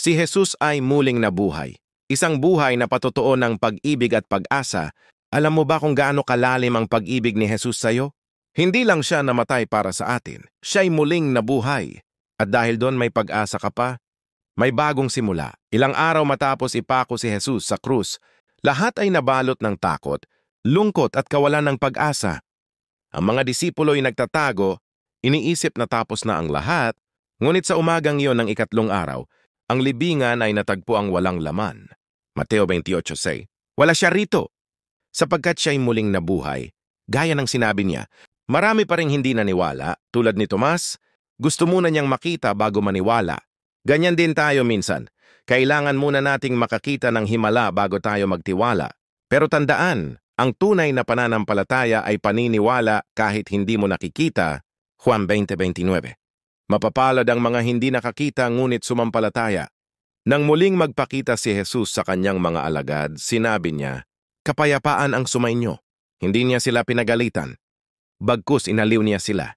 Si Jesus ay muling nabuhay. Isang buhay na patotoo ng pag-ibig at pag-asa. Alam mo ba kung gaano kalalim ang pag-ibig ni Jesus sa'yo? Hindi lang siya namatay para sa atin. Siya'y muling nabuhay. At dahil doon may pag-asa ka pa, may bagong simula. Ilang araw matapos ipako si Jesus sa krus, lahat ay nabalot ng takot, lungkot at kawalan ng pag-asa. Ang mga disipulo ay nagtatago, iniisip na tapos na ang lahat, ngunit sa umagang iyon ng ikatlong araw, ang libingan ay natagpo ang walang laman. Mateo 28:6. Wala siya rito, sapagkat siya'y muling nabuhay. Gaya ng sinabi niya, marami pa ring hindi naniwala, tulad ni Tomas, gusto muna niyang makita bago maniwala. Ganyan din tayo minsan. Kailangan muna nating makakita ng himala bago tayo magtiwala. Pero tandaan, ang tunay na pananampalataya ay paniniwala kahit hindi mo nakikita. Juan 20:29. Mapapalad ang mga hindi nakakita ngunit sumampalataya. Nang muling magpakita si Jesus sa kanyang mga alagad, sinabi niya, kapayapaan ang sumainyo. Hindi niya sila pinagalitan. Bagkus inaliw niya sila.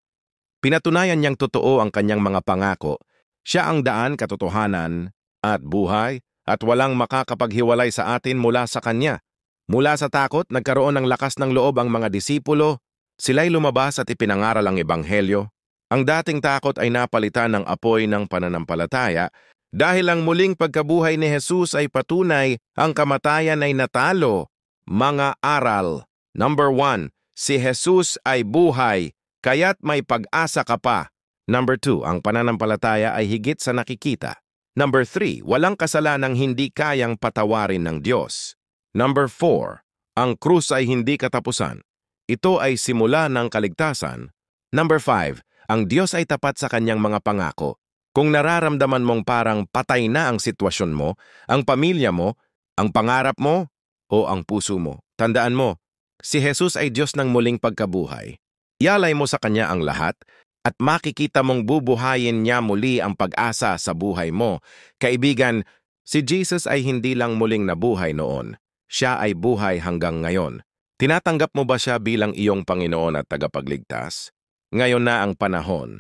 Pinatunayan niyang totoo ang kanyang mga pangako. Siya ang daan, katotohanan, at buhay, at walang makakapaghiwalay sa atin mula sa kanya. Mula sa takot, nagkaroon ng lakas ng loob ang mga disipulo. Sila'y lumabas at ipinangaral ang ebanghelyo. Ang dating takot ay napalitan ng apoy ng pananampalataya dahil ang muling pagkabuhay ni Jesus ay patunay ang kamatayan ay natalo. Mga aral. Number 1, si Jesus ay buhay, kaya't may pag-asa ka pa. Number 2, ang pananampalataya ay higit sa nakikita. Number 3, walang kasalanang hindi kayang patawarin ng Diyos. Number 4, ang krus ay hindi katapusan. Ito ay simula ng kaligtasan. Number 5, ang Diyos ay tapat sa kanyang mga pangako. Kung nararamdaman mong parang patay na ang sitwasyon mo, ang pamilya mo, ang pangarap mo, o ang puso mo, tandaan mo, si Jesus ay Diyos ng muling pagkabuhay. Ialay mo sa kanya ang lahat, at makikita mong bubuhayin niya muli ang pag-asa sa buhay mo. Kaibigan, si Jesus ay hindi lang muling nabuhay noon. Siya ay buhay hanggang ngayon. Tinatanggap mo ba siya bilang iyong Panginoon at tagapagligtas? Ngayon na ang panahon.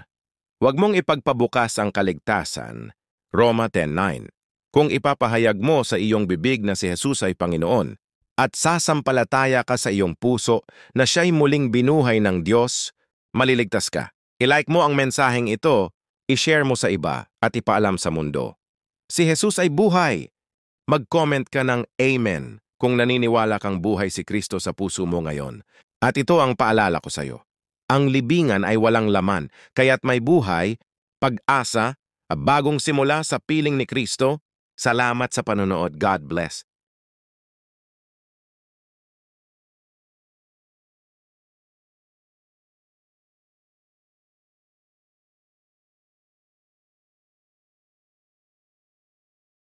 Huwag mong ipagpabukas ang kaligtasan. Roma 10:9. Kung ipapahayag mo sa iyong bibig na si Jesus ay Panginoon at sasampalataya ka sa iyong puso na siya'y muling binuhay ng Diyos, maliligtas ka. I-like mo ang mensaheng ito, i-share mo sa iba at ipaalam sa mundo. Si Jesus ay buhay. Mag-comment ka ng Amen kung naniniwala kang buhay si Kristo sa puso mo ngayon. At ito ang paalala ko sa iyo. Ang libingan ay walang laman, kaya't may buhay, pag-asa, bagong simula sa piling ni Kristo. Salamat sa panonood. God bless.